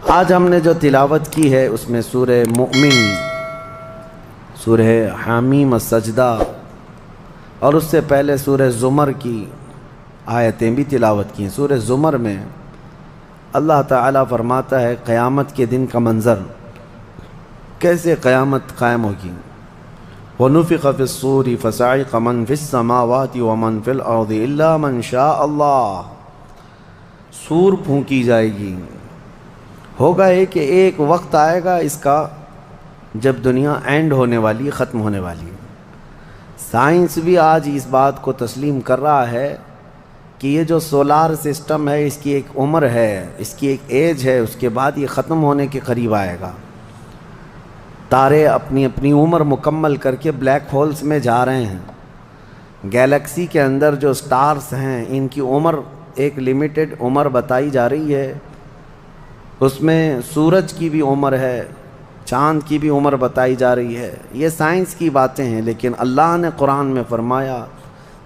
آج ہم نے جو تلاوت کی ہے اس میں سورہ مؤمن، سورہ حامیم السجدہ اور اس سے پہلے سورہ زمر کی آیتیں بھی تلاوت کی ہیں۔ سورہ زمر میں اللہ تعالیٰ فرماتا ہے قیامت کے دن کا منظر، کیسے قیامت قائم ہوگی۔ وَنُفِخَ فِي الصُّورِ فَصَعِقَ مَنْ فِي السَّمَاوَاتِ وَمَنْ فِي الْأَرْضِ إِلَّا مَنْ شَاءَ اللَّهُ، سور پھونکی جائے گی۔ ہوگا کہ ایک وقت آئے گا اس کا جب دنیا اینڈ ہونے والی، ختم ہونے والی ہے۔ سائنس بھی آج اس بات کو تسلیم کر رہا ہے کہ یہ جو سولار سسٹم ہے اس کی ایک عمر ہے، اس کی ایک ایج ہے، اس کے بعد یہ ختم ہونے کے قریب آئے گا۔ تارے اپنی اپنی عمر مکمل کر کے بلیک ہولز میں جا رہے ہیں۔ گیلیکسی کے اندر جو سٹارز ہیں ان کی عمر ایک لیمیٹڈ عمر بتائی جا رہی ہے، اس میں سورج کی بھی عمر ہے، چاند کی بھی عمر بتائی جا رہی ہے۔ یہ سائنس کی باتیں ہیں، لیکن اللہ نے قرآن میں فرمایا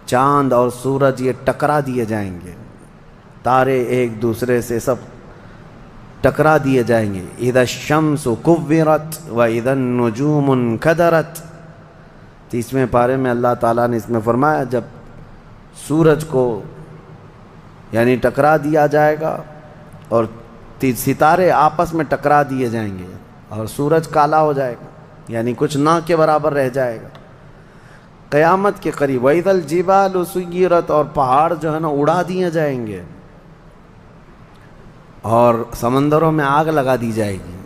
چاند اور سورج یہ ٹکرا دیے جائیں گے، تارے ایک دوسرے سے سب ٹکرا دیے جائیں گے۔ اذا الشمس کورت واذا النجوم انکدرت، 30ویں پارے میں اللہ تعالیٰ نے اس میں فرمایا جب سورج کو یعنی ٹکرا دیا جائے گا اور ستارے آپس میں ٹکرا دیے جائیں گے اور سورج کالا ہو جائے گا، یعنی کچھ نہ کے برابر رہ جائے گا قیامت کے قریب۔ وَإِذَا الْجِبَالُ سُيِّرَتْ، اور پہاڑ جو ہے نا اڑا دیے جائیں گے اور سمندروں میں آگ لگا دی جائے گی،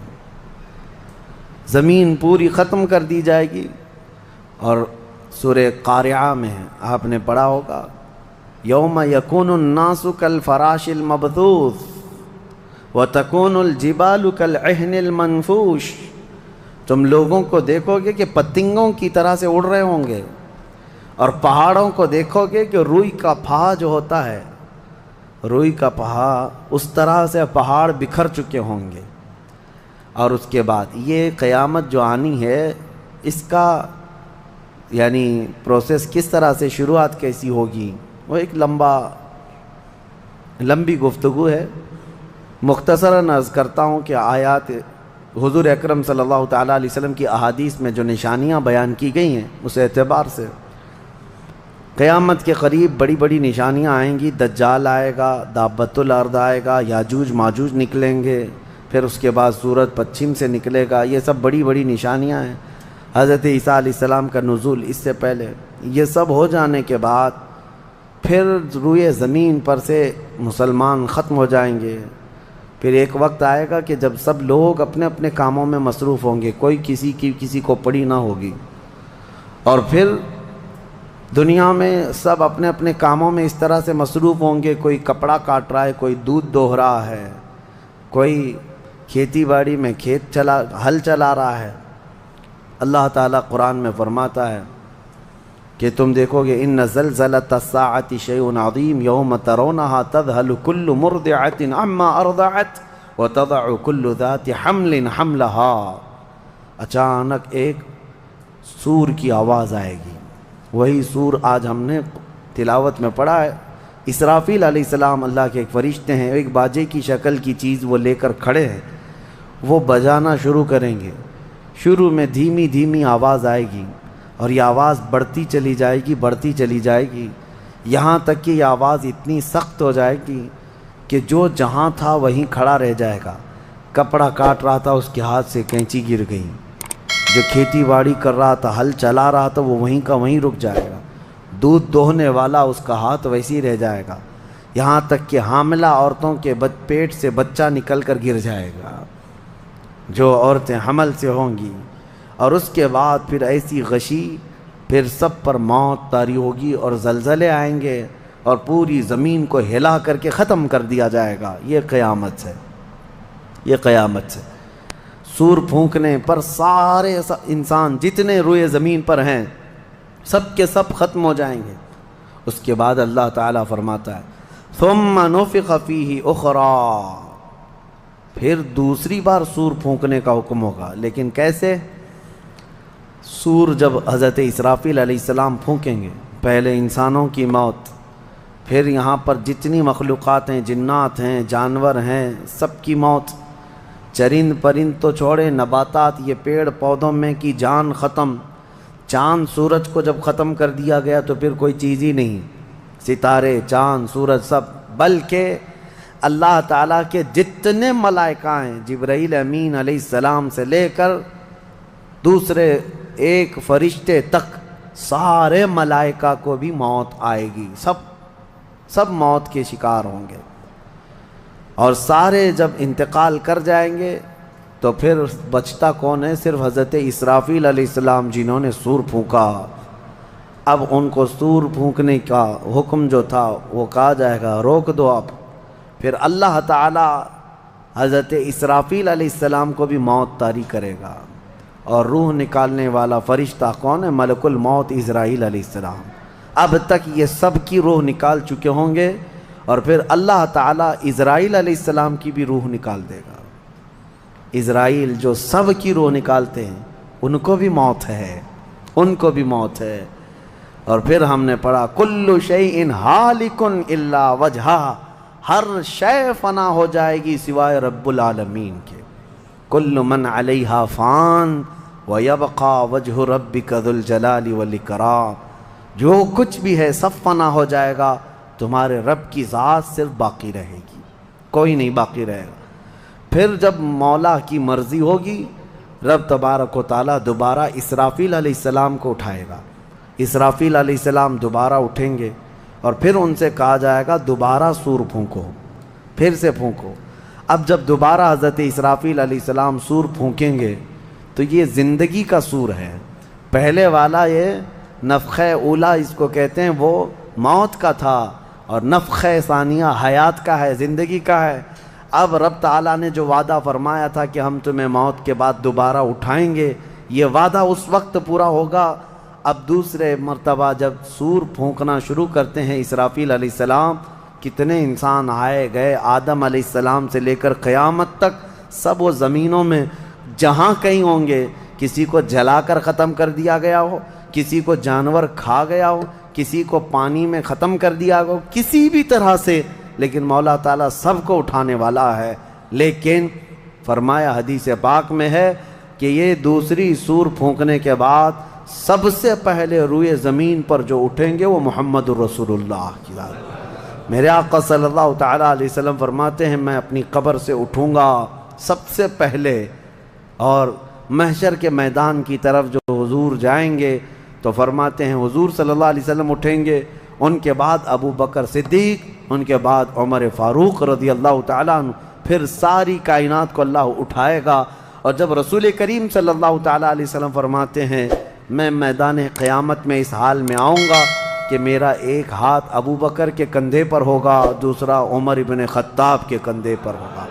زمین پوری ختم کر دی جائے گی۔ اور سورہ قارعہ میں آپ نے پڑھا ہوگا یوم یکون الناس کالفراش المبثوث وتکون الجبال کالعہن المنفوش، تم لوگوں کو دیکھو گے کہ پتنگوں کی طرح سے اڑ رہے ہوں گے، اور پہاڑوں کو دیکھو گے کہ روئی کا پھا جو ہوتا ہے، روئی کا پہا اس طرح سے پہاڑ بکھر چکے ہوں گے۔ اور اس کے بعد یہ قیامت جو آنی ہے اس کا یعنی پروسیس کس طرح سے، شروعات کیسی ہوگی، وہ ایک لمبی گفتگو ہے۔ مختصراً عرض کرتا ہوں کہ آیات حضور اکرم صلی اللہ تعالیٰ علیہ وسلم کی احادیث میں جو نشانیاں بیان کی گئی ہیں اس اعتبار سے قیامت کے قریب بڑی بڑی نشانیاں آئیں گی۔ دجال آئے گا، دابۃ الارض آئے گا، یاجوج ماجوج نکلیں گے، پھر اس کے بعد سورج پچھم سے نکلے گا۔ یہ سب بڑی بڑی نشانیاں ہیں۔ حضرت عیسیٰ علیہ السلام کا نزول اس سے پہلے، یہ سب ہو جانے کے بعد پھر روئے زمین پر سے مسلمان ختم ہو جائیں گے۔ پھر ایک وقت آئے گا کہ جب سب لوگ اپنے اپنے کاموں میں مصروف ہوں گے، کوئی کسی کو پڑی نہ ہوگی، اور پھر دنیا میں سب اپنے اپنے کاموں میں اس طرح سے مصروف ہوں گے، کوئی کپڑا کاٹ رہا ہے، کوئی دودھ دوہ رہا ہے، کوئی کھیتی باڑی میں ہل چلا رہا ہے۔ اللہ تعالیٰ قرآن میں فرماتا ہے کہ تم دیکھو گے ان زلزلۃ الساعۃ شیء عظیم یوم ترونھا تذہل کل مرضعۃ عما ارضعت وتضع کل ذات حمل حملھا، اچانک ایک سور کی آواز آئے گی۔ وہی سور آج ہم نے تلاوت میں پڑھا ہے۔ اسرافیل علیہ السلام اللہ کے ایک فرشتے ہیں، ایک باجے کی شکل کی چیز وہ لے کر کھڑے ہیں، وہ بجانا شروع کریں گے۔ شروع میں دھیمی دھیمی آواز آئے گی اور یہ آواز بڑھتی چلی جائے گی، یہاں تک کہ یہ آواز اتنی سخت ہو جائے گی کہ جو جہاں تھا وہیں کھڑا رہ جائے گا۔ کپڑا کاٹ رہا تھا اس کے ہاتھ سے کینچی گر گئی، جو کھیتی باڑی کر رہا تھا، ہل چلا رہا تھا، وہ وہیں کا وہیں رک جائے گا۔ دودھ دوہنے والا اس کا ہاتھ ویسے ہی رہ جائے گا، یہاں تک کہ حاملہ عورتوں کے پیٹ سے بچہ نکل کر گر جائے گا، جو عورتیں حمل سے ہوں گی۔ اور اس کے بعد پھر ایسی غشی، پھر سب پر موت طاری ہوگی اور زلزلے آئیں گے اور پوری زمین کو ہلا کر کے ختم کر دیا جائے گا۔ یہ قیامت سے سور پھونکنے پر سارے انسان جتنے روئے زمین پر ہیں سب کے سب ختم ہو جائیں گے۔ اس کے بعد اللہ تعالیٰ فرماتا ہے ثم نفخ فیہ اخری، پھر دوسری بار سور پھونکنے کا حکم ہوگا۔ لیکن کیسے؟ سور جب حضرت اسرافیل علیہ السلام پھونکیں گے، پہلے انسانوں کی موت، پھر یہاں پر جتنی مخلوقات ہیں، جنات ہیں، جانور ہیں، سب کی موت، چرند پرند تو چھوڑے، نباتات یہ پیڑ پودوں میں کی جان ختم، چاند سورج کو جب ختم کر دیا گیا تو پھر کوئی چیز ہی نہیں، ستارے چاند سورج سب، بلکہ اللہ تعالیٰ کے جتنے ملائکہ ہیں، جبرائیل امین علیہ السلام سے لے کر دوسرے ایک فرشتے تک، سارے ملائکہ کو بھی موت آئے گی، سب موت کے شکار ہوں گے، اور سارے جب انتقال کر جائیں گے تو پھر بچتا کون ہے؟ صرف حضرت اسرافیل علیہ السلام، جنہوں نے سور پھونکا۔ اب ان کو سور پھونکنے کا حکم جو تھا وہ کہا جائے گا روک دو اب، پھر اللہ تعالی حضرت اسرافیل علیہ السلام کو بھی موت طاری کرے گا، اور روح نکالنے والا فرشتہ کون ہے؟ ملک الموت عزرائیل علیہ السلام۔ اب تک یہ سب کی روح نکال چکے ہوں گے، اور پھر اللہ تعالیٰ عزرائیل علیہ السلام کی بھی روح نکال دے گا۔ عزرائیل جو سب کی روح نکالتے ہیں، ان کو بھی موت ہے، ان کو بھی موت ہے۔ اور پھر ہم نے پڑھا کل شیء ہالک الا وجہہ، ہر شے فنا ہو جائے گی سوائے رب العالمین کے۔ کل من علیہا فان ویبقى وجہ ربک ذو الجلال والاکرام، جو کچھ بھی ہے سب فنا ہو جائے گا، تمہارے رب کی ذات صرف باقی رہے گی، کوئی نہیں باقی رہے گا۔ پھر جب مولا کی مرضی ہوگی، رب تبارک و تعالیٰ دوبارہ اسرافیل علیہ السلام کو اٹھائے گا، اسرافیل علیہ السلام دوبارہ اٹھیں گے، اور پھر ان سے کہا جائے گا دوبارہ سور پھونکو، پھر سے پھونکو۔ اب جب دوبارہ حضرت اسرافیل علیہ السلام سور پھونکیں گے تو یہ زندگی کا سور ہے، پہلے والا یہ نفخہ اولا اس کو کہتے ہیں، وہ موت کا تھا، اور نفخہ ثانیہ حیات کا ہے، زندگی کا ہے۔ اب رب تعالیٰ نے جو وعدہ فرمایا تھا کہ ہم تمہیں موت کے بعد دوبارہ اٹھائیں گے، یہ وعدہ اس وقت پورا ہوگا۔ اب دوسرے مرتبہ جب سور پھونکنا شروع کرتے ہیں اسرافیل علیہ السلام، کتنے انسان آئے گئے، آدم علیہ السلام سے لے کر قیامت تک، سب وہ زمینوں میں جہاں کہیں ہوں گے، کسی کو جلا کر ختم کر دیا گیا ہو، کسی کو جانور کھا گیا ہو، کسی کو پانی میں ختم کر دیا ہو، کسی بھی طرح سے، لیکن مولا تعالیٰ سب کو اٹھانے والا ہے۔ لیکن فرمایا حدیث پاک میں ہے کہ یہ دوسری سور پھونکنے کے بعد سب سے پہلے روئے زمین پر جو اٹھیں گے وہ محمد الرسول اللہ کی ذات۔ میرے آقا صلی اللہ تعالیٰ علیہ وسلم فرماتے ہیں میں اپنی قبر سے اٹھوں گا سب سے پہلے، اور محشر کے میدان کی طرف جو حضور جائیں گے تو فرماتے ہیں حضور صلی اللہ علیہ وسلم اٹھیں گے، ان کے بعد ابو بکر صدیق، ان کے بعد عمر فاروق رضی اللہ تعالیٰ عنہ، پھر ساری کائنات کو اللہ اٹھائے گا۔ اور جب رسول کریم صلی اللہ تعالیٰ علیہ وسلم فرماتے ہیں میں میدان قیامت میں اس حال میں آؤں گا کہ میرا ایک ہاتھ ابو بکر کے کندھے پر ہوگا، دوسرا عمر ابن خطاب کے کندھے پر ہوگا۔